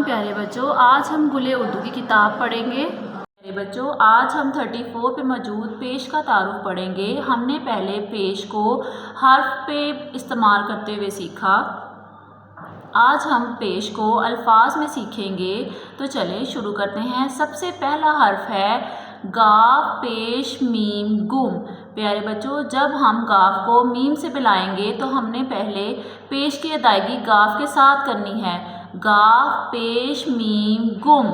پیارے بچوں، آج ہم گلِ اردو کی کتاب پڑھیں گے۔ پیارے بچوں، آج ہم 34 پہ موجود پیش کا تعارف پڑھیں گے۔ ہم نے پہلے پیش کو حرف پہ استعمال کرتے ہوئے سیکھا، آج ہم پیش کو الفاظ میں سیکھیں گے۔ تو چلیں شروع کرتے ہیں۔ سب سے پہلا حرف ہے گ پیش میم گم۔ پیارے بچوں، جب ہم گ کو میم سے ملائیں گے تو ہم نے پہلے پیش کی ادائیگی گ کے ساتھ کرنی ہے۔ گ پیش میم گم،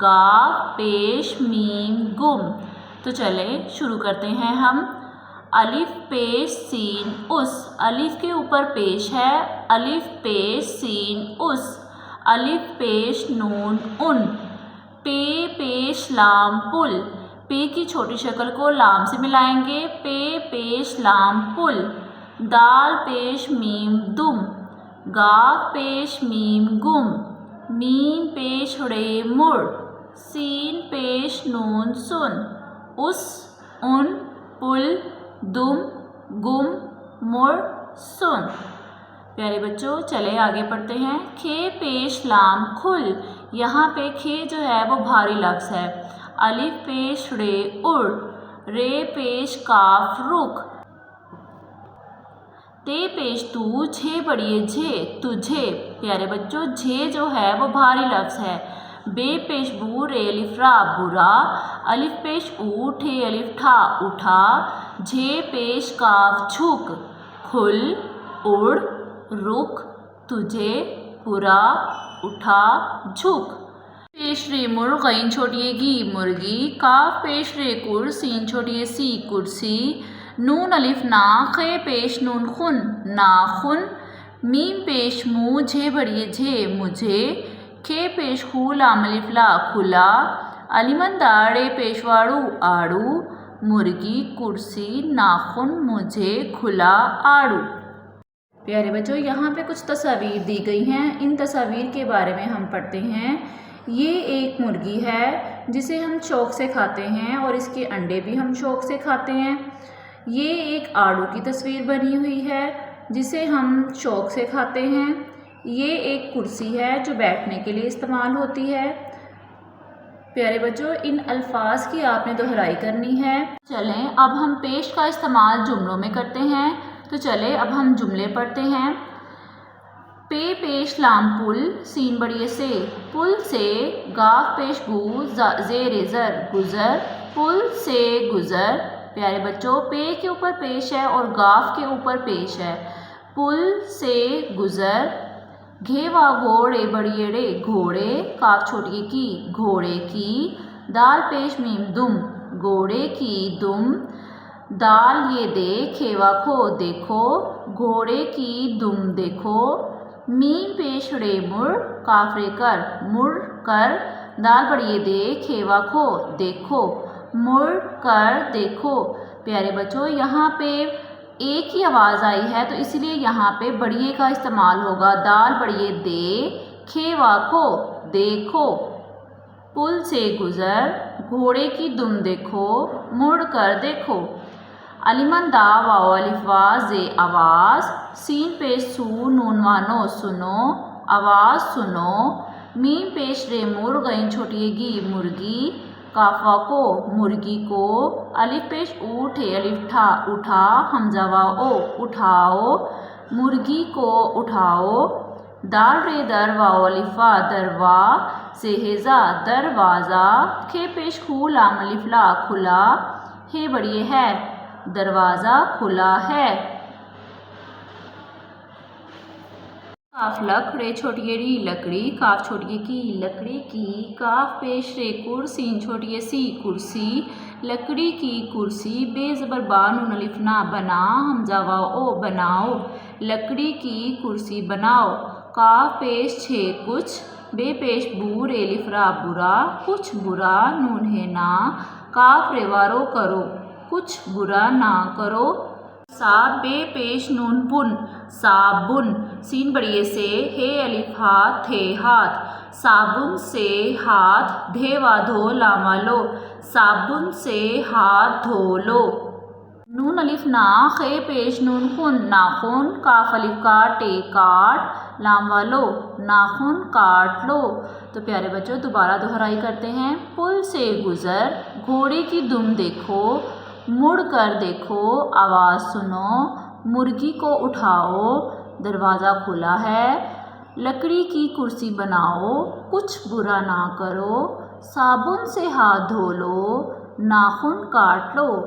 گ پیش میم گم۔ تو چلیں شروع کرتے ہیں ہم۔ الف پیش سین اس، الف کے اوپر پیش ہے، الف پیش سین اس۔ الف پیش نون ان۔ پے پیش لام پل، پے کی چھوٹی شکل کو لام سے ملائیں گے، پے پیش لام پل۔ دال پیش میم دم، گا پیش میم گم۔ میم پیش رے مڑ، سین پیش نون سن۔ اس، ان، پل، دم، گم، مڑ، سن۔ پیارے بچوں چلے آگے پڑھتے ہیں۔ کھے پیش لام کھل، یہاں پہ کھے جو ہے وہ بھاری لفظ ہے۔ الف پیش رے اڑ، رے پیش کاف رک۔ تے پیش تو، جھے بڑھئے جھے تجھے۔ پیارے بچوں جھے جو ہے وہ بھاری لفظ ہے۔ بے پیش بو، رے الف را برا۔ الف پیش او، ٹھے الف ٹھا اٹھا۔ جھے پیش کاف جھک، کھل، اڑ، رک، تجھے، برا، اٹھا، جھک۔ پیش رے مر، غین چھوٹی گی مرغی۔ کاف پیش رے کر، سین چھوٹی سی کرسی۔ نون الف نا، خے پیش نون خن ناخن۔ میم پیش مو، جھے بڑھئے جھے مجھے۔ کھے پیش خو، لام الف لا کھلا۔ الیمندا، ڑے پیش واڑو آڑو۔ مرغی، کرسی، ناخن، مجھے، کھلا، آڑو۔ پیارے بچوں یہاں پہ کچھ تصاویر دی گئی ہیں، ان تصاویر کے بارے میں ہم پڑھتے ہیں۔ یہ ایک مرغی ہے جسے ہم شوق سے کھاتے ہیں اور اس کے انڈے بھی ہم شوق سے کھاتے ہیں۔ یہ ایک آڑو کی تصویر بنی ہوئی ہے جسے ہم شوق سے کھاتے ہیں۔ یہ ایک کرسی ہے جو بیٹھنے کے لیے استعمال ہوتی ہے۔ پیارے بچوں ان الفاظ کی آپ نے دہرائی کرنی ہے۔ چلیں اب ہم پیش کا استعمال جملوں میں کرتے ہیں۔ تو چلیں اب ہم جملے پڑھتے ہیں۔ پے پیش لام پل، سین بڑھئے سے پل سے۔ گاف پیش گو، زیر زر گزر، پل سے گزر۔ پیارے بچوں پے کے اوپر پیش ہے اور گاف کے اوپر پیش ہے، پل سے گزر۔ گھے وا گھوڑے بڑھئے ڑے گھوڑے، کاف چھوٹی کی گھوڑے کی۔ دال پیش میم دم، گھوڑے کی دم۔ دال یہ دے، کھے وا کھو دیکھو، گھوڑے کی دم دیکھو۔ میم پیش رے مڑ، کاف رے کر مڑ کر۔ دال بڑھئے دے، کھے وا کھو دیکھو، مڑ کر دیکھو۔ پیارے بچوں یہاں پہ ایک ہی آواز آئی ہے تو اس لیے یہاں پہ بڑھئے کا استعمال ہوگا۔ دال بڑھئے دے، کھے وا کھو دیکھو، پل سے گزر، گھوڑے کی دم دیکھو، مڑ کر دیکھو۔ الیمن دا، واو الف وا، زے آواز۔ سین پیش سو، نون وا نو سنو، آواز سنو۔ میم پیش رے مر، غین چھوٹی گی مرغی۔ کاف وا کو، مرغی کو۔ الف پیش او، ٹھے الف ٹھا اٹھا، حمزہ وا او اٹھاؤ، مرغی کو اٹھاؤ۔ دال رے در، واو الف وا دروا، زے زا دروازہ۔ کھے پیش خو، لام الف لا کھلا، ہے بڑھئے ہے، دروازہ کھلا ہے۔ کاف لک، رے چھوٹی ری لکڑی، کاف چھوٹی کی لکڑی کی۔ کاف پیش رے کر، سین چھوٹی سی کرسی، لکڑی کی کرسی۔ بے زبر با، نون الف نا بنا، حمزہ وا او بناؤ، لکڑی کی کرسی بناؤ۔ کاف پیش چھے کچھ، بے پیش بو، رے الف را برا، کچھ برا، نون ہے نا، کاف رے وا رو کرو، کچھ برا نہ کرو۔ سا، بے پیش نون بن، صابن۔ سین بڑھئے سے، ہے الف ہا تھے ہاتھ، صابن سے ہاتھ۔ دھے وا دھو، لام وا لو، صابن سے ہاتھ دھو لو۔ نون الف نا، خے پیش نون خن ناخن، کاف الف کا ٹے کاٹ، لام والو ناخن کاٹ لو۔ تو پیارے بچوں دوبارہ دہرائی کرتے ہیں۔ پل سے گزر، گھوڑے کی دم دیکھو، مڑ کر دیکھو، آواز سنو، مرغی کو اٹھاؤ، دروازہ کھلا ہے، لکڑی کی کرسی بناؤ، کچھ برا نہ کرو، صابن سے ہاتھ دھو لو، ناخن کاٹ لو۔